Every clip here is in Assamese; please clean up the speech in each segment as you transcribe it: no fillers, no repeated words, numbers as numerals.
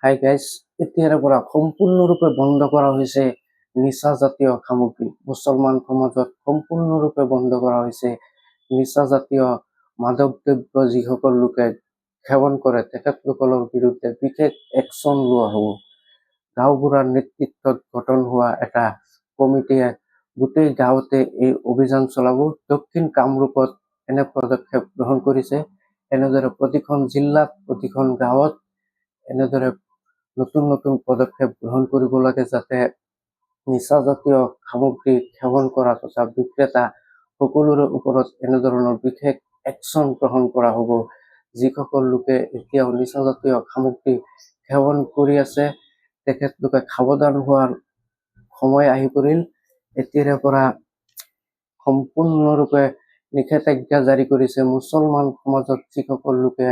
হাই গাইজ, এতিয়াৰে পৰা সম্পূৰ্ণৰূপে বন্ধ কৰা হৈছে নিচাজাতীয় সামগ্ৰী। মুছলমান সমাজত সম্পূৰ্ণৰূপে বন্ধ কৰা হৈছে নিচাজাতীয় মাদক দ্ৰব্য। যিসকল লোকে সেৱন কৰে তেখেতসকলৰ বিৰুদ্ধে বিশেষ একশ্যন লোৱা হ'ব। গাঁওবুঢ়াৰ নেতৃত্বত গঠন হোৱা এটা কমিটিয়ে গোটেই গাঁৱতে এই অভিযান চলাব। দক্ষিণ কামৰূপত এনে পদক্ষেপ গ্ৰহণ কৰিছে। এনেদৰে প্ৰতিখন জিলাত প্ৰতিখন গাঁৱত এনেদৰে নতুন নতুন পদক্ষেপ গ্ৰহণ কৰিব লাগে, যাতে নিচাজাতীয় সামগ্ৰী সেৱন কৰা তথা বিক্ৰেতা সকলোৰে ওপৰত এনেধৰণৰ বিশেষ একশ্যন গ্ৰহণ কৰা হ'ব। যিসকল লোকে এতিয়াও নিচাজাতীয় সামগ্ৰী সেৱন কৰি আছে তেখেতলোকে সাৱধান হোৱাৰ সময় আহি পৰিল। এতিয়াৰে পৰা সম্পূৰ্ণৰূপে নিষেধাজ্ঞা জাৰি কৰিছে। মুছলমান সমাজত যিসকল লোকে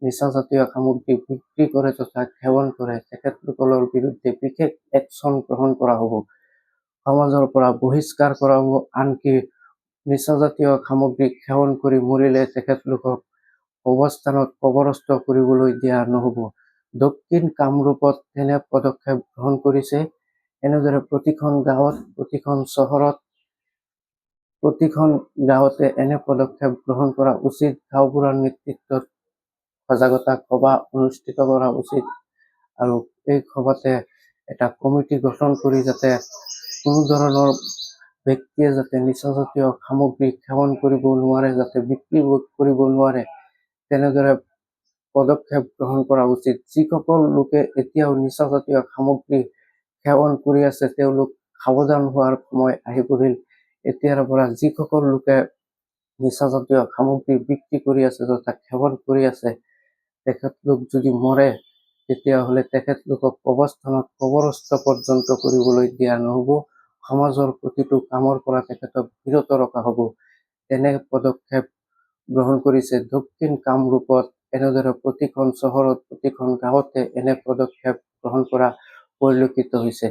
নিচাজাতীয় সামগ্ৰী বিক্ৰী কৰে তথা সেৱন কৰে তেখেতসকলৰ বিৰুদ্ধে বিশেষ একশ্যন গ্ৰহণ কৰা হ'ব। সমাজৰ পৰা বহিষ্কাৰ কৰা হ'ব। আনকি নিচাজাতীয় সামগ্ৰী সেৱন কৰি মৰিলে তেখেতলোকক কবৰস্থানত কবৰস্থ কৰিবলৈ দিয়া নহ'ব। দক্ষিণ কামৰূপত এনে পদক্ষেপ গ্ৰহণ কৰিছে। এনেদৰে প্ৰতিখন গাঁৱত প্ৰতিখন চহৰত প্ৰতিখন গাঁৱতে এনে পদক্ষেপ গ্ৰহণ কৰা উচিত। গাঁওবুঢ়াৰ নেতৃত্বত সজাগতা সভা অনুষ্ঠিত কৰা উচিত আৰু এই সভাতে এটা কমিটি গঠন কৰি যাতে কোনো ধৰণৰ ব্যক্তিয়ে যাতে নিচাজাতীয় সামগ্ৰী সেৱন কৰিব নোৱাৰে, যাতে বিক্ৰী কৰিব নোৱাৰে, তেনেদৰে পদক্ষেপ গ্ৰহণ কৰা উচিত। যিসকল লোকে এতিয়াও নিচাজাতীয় সামগ্ৰী সেৱন কৰি আছে তেওঁলোক সাৱধান হোৱাৰ সময় আহি পৰিল। এতিয়াৰ পৰা যিসকল লোকে নিচাজাতীয় সামগ্ৰী বিক্ৰী কৰি আছে তথা সেৱন কৰি আছে তেখেতলোক যদি মৰে তেতিয়াহ'লে তেখেতলোকক কবৰস্থানত কবৰস্থ পৰ্যন্ত কৰিবলৈ দিয়া নহ'ব। সমাজৰ প্ৰতিটো কামৰ পৰা তেখেতক বিৰত ৰখা হ'ব। তেনে পদক্ষেপ গ্ৰহণ কৰিছে দক্ষিণ কামৰূপত। এনেদৰে প্ৰতিখন চহৰত প্ৰতিখন গাঁৱতে এনে পদক্ষেপ গ্ৰহণ কৰা পৰিলক্ষিত হৈছে।